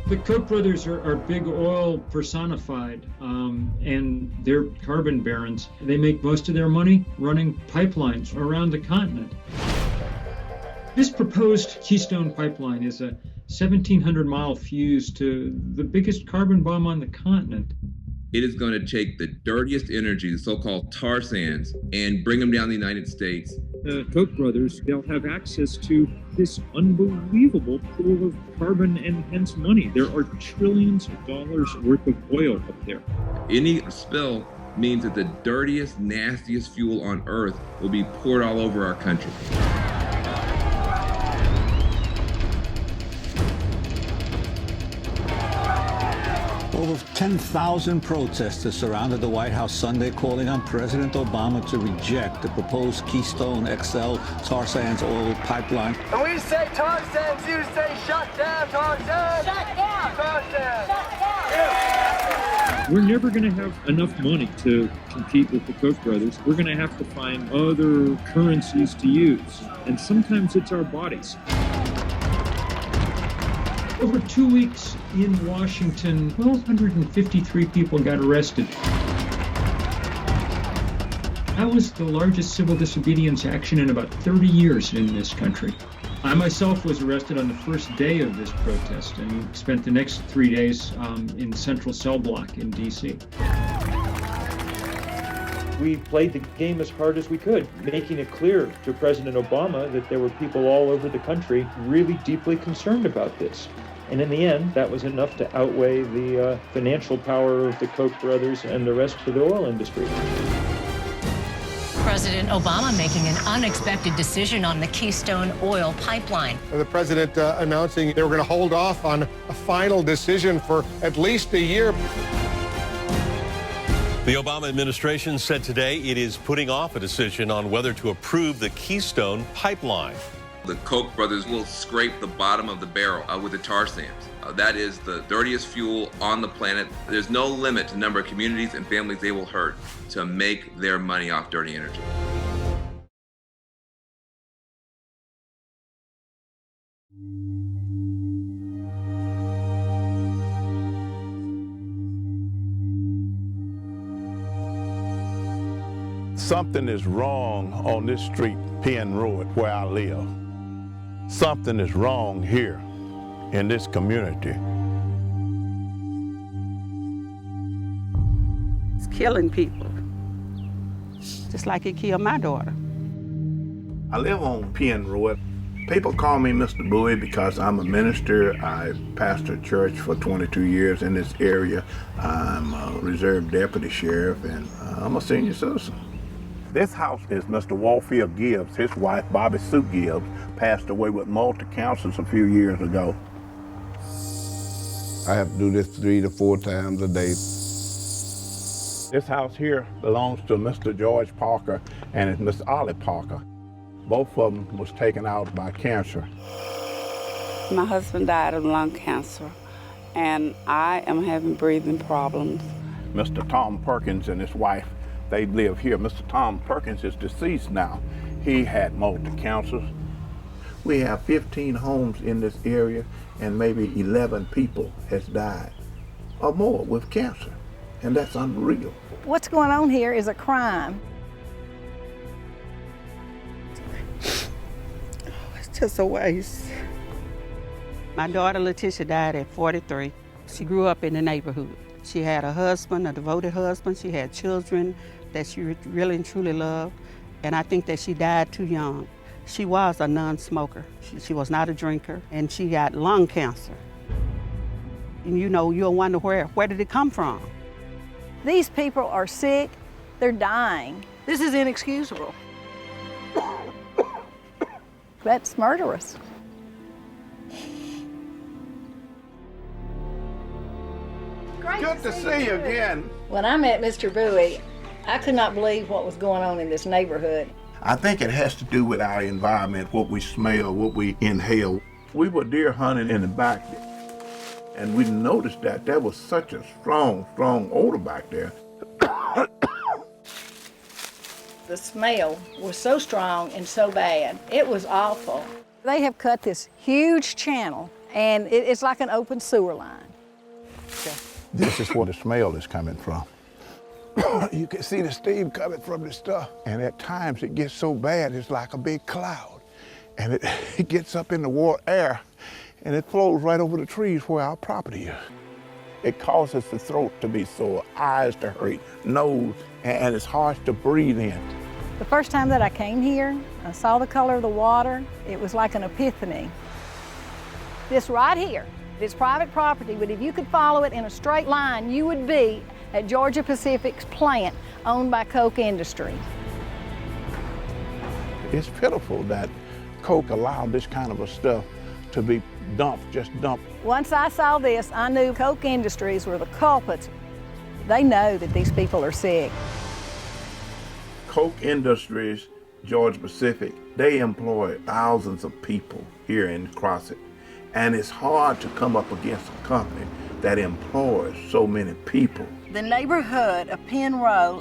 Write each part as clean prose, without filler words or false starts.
The Koch brothers are big oil personified, and they're carbon barons. They make most of their money running pipelines around the continent. This proposed Keystone Pipeline is a 1,700-mile fuse to the biggest carbon bomb on the continent. It is going to take the dirtiest energy, the so-called tar sands, and bring them down the United States. The Koch brothers, they'll have access to this unbelievable pool of carbon and hence money. There are trillions of dollars worth of oil up there. Any spill means that the dirtiest, nastiest fuel on Earth will be poured all over our country. Over 10,000 protesters surrounded the White House Sunday, calling on President Obama to reject the proposed Keystone XL tar sands oil pipeline. And we say tar sands, you say shut down tar sands. Shut down. Tar sands. Shut down. Yeah. We're never going to have enough money to compete with the Koch brothers. We're going to have to find other currencies to use, and sometimes it's our bodies. Over 2 weeks in Washington, 1,253 people got arrested. That was the largest civil disobedience action in about 30 years in this country. I myself was arrested on the first day of this protest and spent the next 3 days in Central Cell Block in D.C. We played the game as hard as we could, making it clear to President Obama that there were people all over the country really deeply concerned about this. And in the end, that was enough to outweigh the financial power of the Koch brothers and the rest of the oil industry. President Obama making an unexpected decision on the Keystone oil pipeline. The president announcing they were going to hold off on a final decision for at least a year. The Obama administration said today it is putting off a decision on whether to approve the Keystone pipeline. The Koch brothers will scrape the bottom of the barrel with the tar sands. That is the dirtiest fuel on the planet. There's no limit to the number of communities and families they will hurt to make their money off dirty energy. Something is wrong on this street, Penn Road, where I live. Something is wrong here in this community. It's killing people, just like it killed my daughter. I live on Penn Road. People call me Mr. Bowie because I'm a minister. I pastored church for 22 years in this area. I'm a reserve deputy sheriff, and I'm a senior citizen. This house is Mr. Warfield Gibbs. His wife, Bobby Sue Gibbs, passed away with multi-cancers a few years ago. I have to do this 3 to 4 times a day. This house here belongs to Mr. George Parker and it's Miss Ollie Parker. Both of them was taken out by cancer. My husband died of lung cancer, and I am having breathing problems. Mr. Tom Perkins and his wife, they live here. Mr. Tom Perkins is deceased now. He had multi-cancers. We have 15 homes in this area, and maybe 11 people has died or more with cancer, and that's unreal. What's going on here is a crime. It's just a waste. My daughter Letitia died at 43. She grew up in the neighborhood. She had a husband, a devoted husband. She had children that she really and truly loved, and I think that she died too young. She was a non-smoker. She was not a drinker, and she got lung cancer. And you know, you'll wonder where did it come from? These people are sick, they're dying. This is inexcusable. That's murderous. Good to see you again. When I met Mr. Bowie, I could not believe what was going on in this neighborhood. I think it has to do with our environment, what we smell, what we inhale. We were deer hunting in the back, and we noticed that there was such a strong odor back there. The smell was so strong and so bad. It was awful. They have cut this huge channel, and it's like an open sewer line. This is where the smell is coming from. You can see the steam coming from this stuff. And at times it gets so bad, it's like a big cloud. And it gets up in the warm air, and it flows right over the trees where our property is. It causes the throat to be sore, eyes to hurt, nose, and it's hard to breathe in. The first time that I came here, I saw the color of the water. It was like an epiphany. This right here, it's private property, but if you could follow it in a straight line, you would be at Georgia Pacific's plant owned by Koch Industries. It's pitiful that Koch allowed this kind of a stuff to be dumped, just dumped. Once I saw this, I knew Koch Industries were the culprits. They know that these people are sick. Koch Industries, Georgia Pacific, they employ thousands of people here in Crossett. And it's hard to come up against a company that employs so many people. The neighborhood of Penn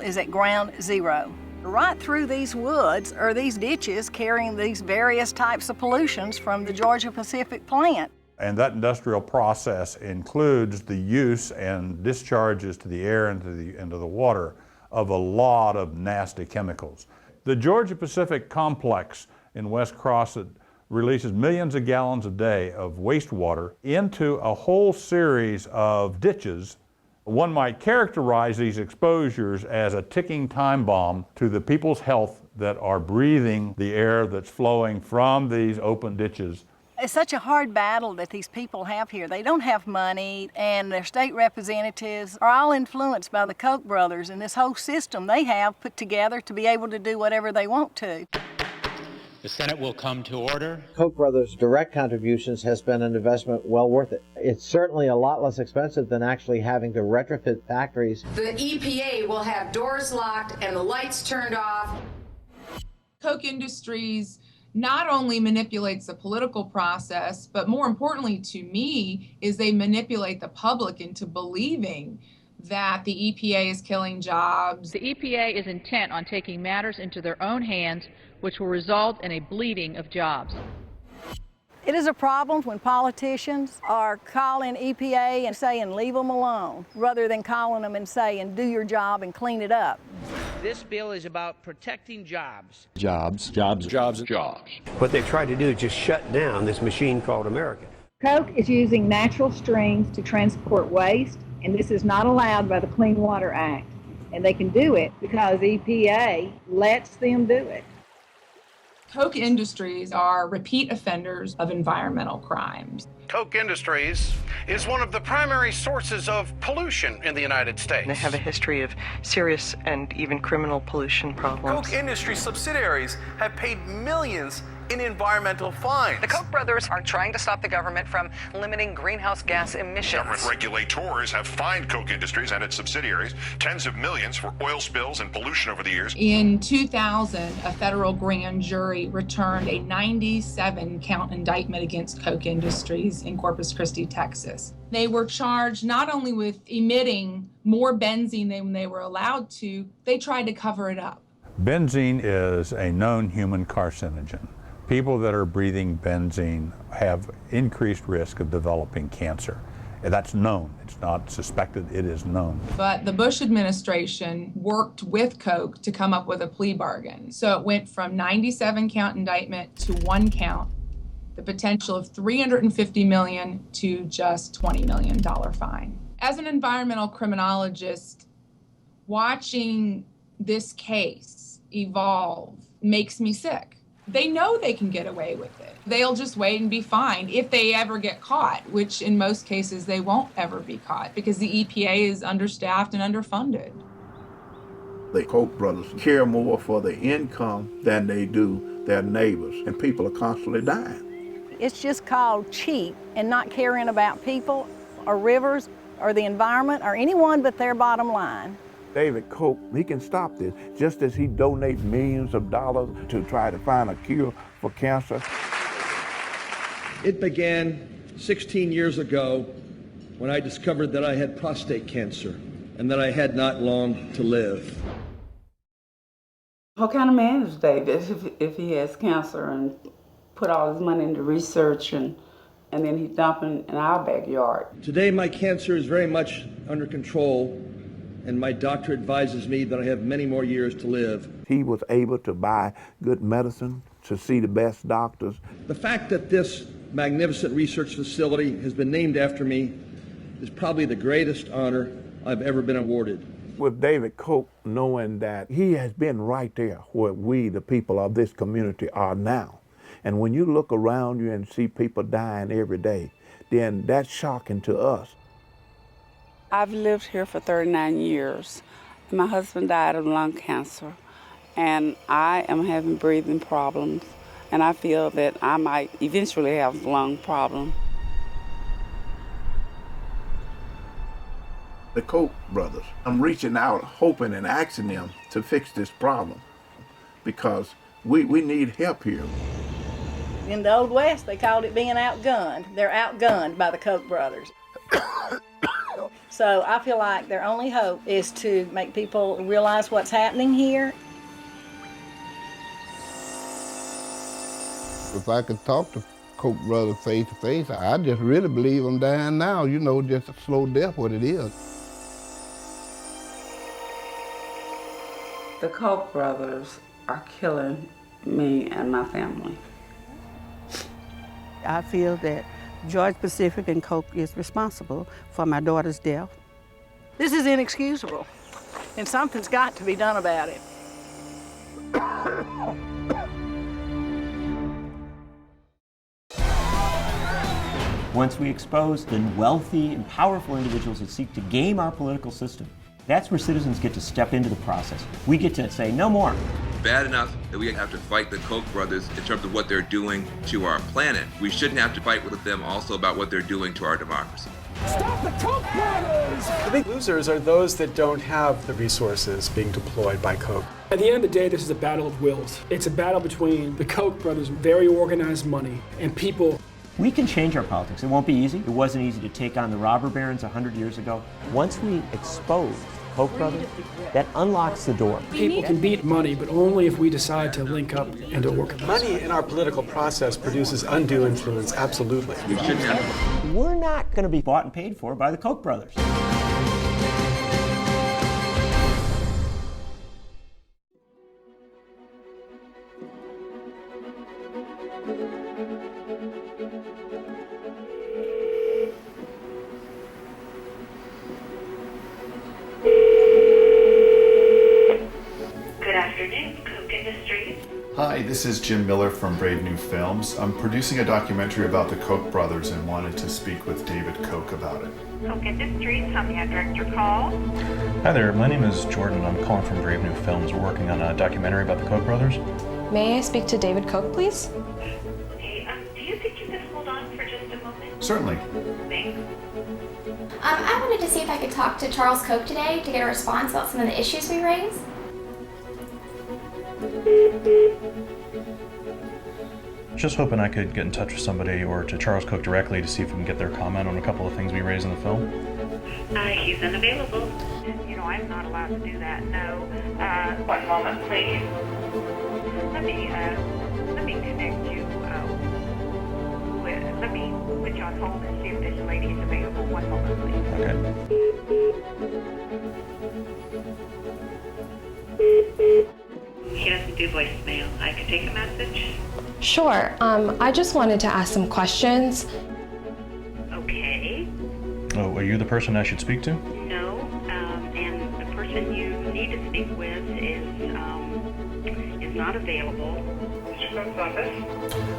is at ground zero. Right through these woods are these ditches carrying these various types of pollutions from the Georgia Pacific plant. And that industrial process includes the use and discharges to the air and into the water of a lot of nasty chemicals. The Georgia Pacific complex in West Crossett releases millions of gallons a day of wastewater into a whole series of ditches. One might characterize these exposures as a ticking time bomb to the people's health that are breathing the air that's flowing from these open ditches. It's such a hard battle that these people have here. They don't have money, and their state representatives are all influenced by the Koch brothers and this whole system they have put together to be able to do whatever they want to. The Senate will come to order. Koch brothers' direct contributions has been an investment well worth it. It's certainly a lot less expensive than actually having to retrofit factories. The EPA will have doors locked and the lights turned off. Koch Industries not only manipulates the political process, but more importantly to me is they manipulate the public into believing that the EPA is killing jobs. The EPA is intent on taking matters into their own hands, which will result in a bleeding of jobs. It is a problem when politicians are calling EPA and saying leave them alone, rather than calling them and saying do your job and clean it up. This bill is about protecting jobs. Jobs. What they tried to do is just shut down this machine called America. Koch is using natural streams to transport waste, and this is not allowed by the Clean Water Act. And they can do it because EPA lets them do it. Koch Industries are repeat offenders of environmental crimes. Koch Industries is one of the primary sources of pollution in the United States. They have a history of serious and even criminal pollution problems. Koch Industries subsidiaries have paid millions in environmental fines. The Koch brothers are trying to stop the government from limiting greenhouse gas emissions. Government regulators have fined Koch Industries and its subsidiaries tens of millions for oil spills and pollution over the years. In 2000, a federal grand jury returned a 97-count indictment against Koch Industries in Corpus Christi, Texas. They were charged not only with emitting more benzene than they were allowed to, they tried to cover it up. Benzene is a known human carcinogen. People that are breathing benzene have increased risk of developing cancer. That's known. It's not suspected, it is known. But the Bush administration worked with Koch to come up with a plea bargain. So it went from 97-count indictment to 1 count, the potential of $350 million to just $20 million fine. As an environmental criminologist, watching this case evolve makes me sick. They know they can get away with it. They'll just wait and be fine if they ever get caught, which in most cases they won't ever be caught because the EPA is understaffed and underfunded. The Koch brothers care more for the income than they do their neighbors, and people are constantly dying. It's just called cheap and not caring about people or rivers or the environment or anyone but their bottom line. David Koch, he can stop this, just as he donates millions of dollars to try to find a cure for cancer. It began 16 years ago when I discovered that I had prostate cancer and that I had not long to live. What kind of man is David if he has cancer and put all his money into research and and then he dumped them in our backyard. Today, my cancer is very much under control, and my doctor advises me that I have many more years to live. He was able to buy good medicine, to see the best doctors. The fact that this magnificent research facility has been named after me is probably the greatest honor I've ever been awarded. With David Koch, knowing that he has been right there where we, the people of this community, are now. And when you look around you and see people dying every day, then that's shocking to us. I've lived here for 39 years. My husband died of lung cancer, and I am having breathing problems, and I feel that I might eventually have lung problems. The Koch brothers, I'm reaching out, hoping and asking them to fix this problem because we need help here. In the Old West, they called it being outgunned. They're outgunned by the Koch brothers. So I feel like their only hope is to make people realize what's happening here. If I could talk to Koch brothers face to face, I just really believe I'm dying now, you know, just a slow death, what it is. The Koch brothers are killing me and my family. I feel that Georgia Pacific and Koch is responsible for my daughter's death. This is inexcusable, and something's got to be done about it. Once we expose the wealthy and powerful individuals that seek to game our political system, that's where citizens get to step into the process. We get to say no more. Bad enough that we have to fight the Koch brothers in terms of what they're doing to our planet. We shouldn't have to fight with them also about what they're doing to our democracy. Stop the Koch brothers! The big losers are those that don't have the resources being deployed by Koch. At the end of the day, this is a battle of wills. It's a battle between the Koch brothers' very organized money and people. We can change our politics. It won't be easy. It wasn't easy to take on the robber barons 100 years ago. Once we expose Koch brothers, that unlocks the door. People can beat money, but only if we decide to link up and to organize. Money in our political process produces undue influence, absolutely. We're not going to be bought and paid for by the Koch brothers. Hi, this is Jim Miller from Brave New Films. I'm producing a documentary about the Koch brothers and wanted to speak with David Koch about it. Koch Industries, how may I direct your call? Hi there, my name is Jordan. I'm calling from Brave New Films. We're working on a documentary about the Koch brothers. May I speak to David Koch, please? Okay, do you think you could hold on for just a moment? Certainly. Thanks. I wanted to see if I could talk to Charles Koch today to get a response about some of the issues we raised. Just hoping I could get in touch with somebody or to Charles Koch directly to see if we can get their comment on a couple of things we raised in the film. He's unavailable. You know, I'm not allowed to do that, no. One moment, please. Let me connect you let me put you on hold and see if this lady is available. One moment, please. Okay. He doesn't do voicemail. I could take a message. Sure. I just wanted to ask some questions. Okay. Oh, are you the person I should speak to? No, and the person you need to speak with is not available. Mr. Koch's office.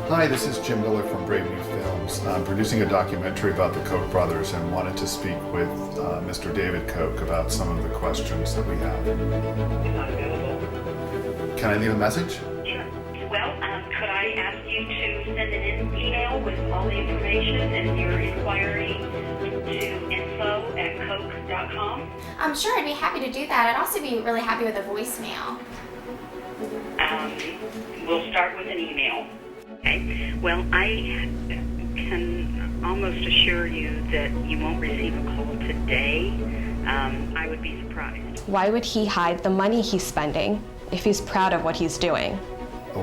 Hi, this is Jim Miller from Brave New Films. I'm producing a documentary about the Koch brothers and wanted to speak with Mr. David Koch about some of the questions that we have. He's not available. Can I leave a message? Sure. Well, could I ask you to send an email with all the information and your inquiry to info@koch.com? I'm sure I'd be happy to do that. I'd also be really happy with a voicemail. We'll start with an email. Okay. Well, I can almost assure you that you won't receive a call today. I would be surprised. Why would he hide the money he's spending if he's proud of what he's doing?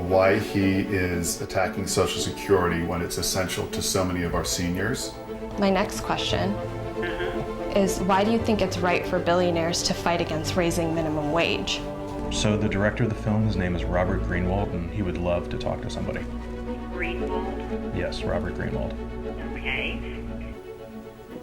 why he is attacking Social Security when it's essential to so many of our seniors. My next question is, why do you think it's right for billionaires to fight against raising minimum wage? So the director of the film, his name is Robert Greenwald, and he would love to talk to somebody. Greenwald? Yes, Robert Greenwald. Okay.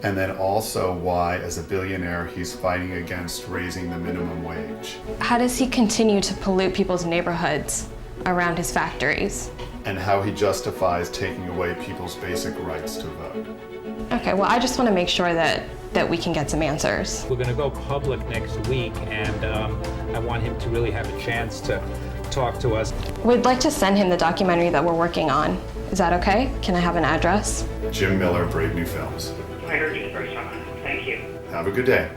And then also why, as a billionaire, he's fighting against raising the minimum wage. How does he continue to pollute people's neighborhoods around his factories? And how he justifies taking away people's basic rights to vote. Okay, well, I just want to make sure that we can get some answers. We're going to go public next week, and I want him to really have a chance to talk to us. We'd like to send him the documentary that we're working on. Is that okay? Can I have an address? Jim Miller, Brave New Films. I heard you the first time. Thank you. Have a good day.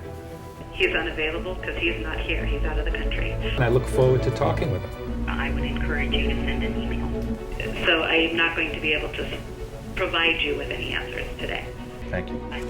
He's unavailable because he's not here. He's out of the country. And I look forward to talking with him. I would encourage you to send an email. So I am not going to be able to provide you with any answers today. Thank you. Bye.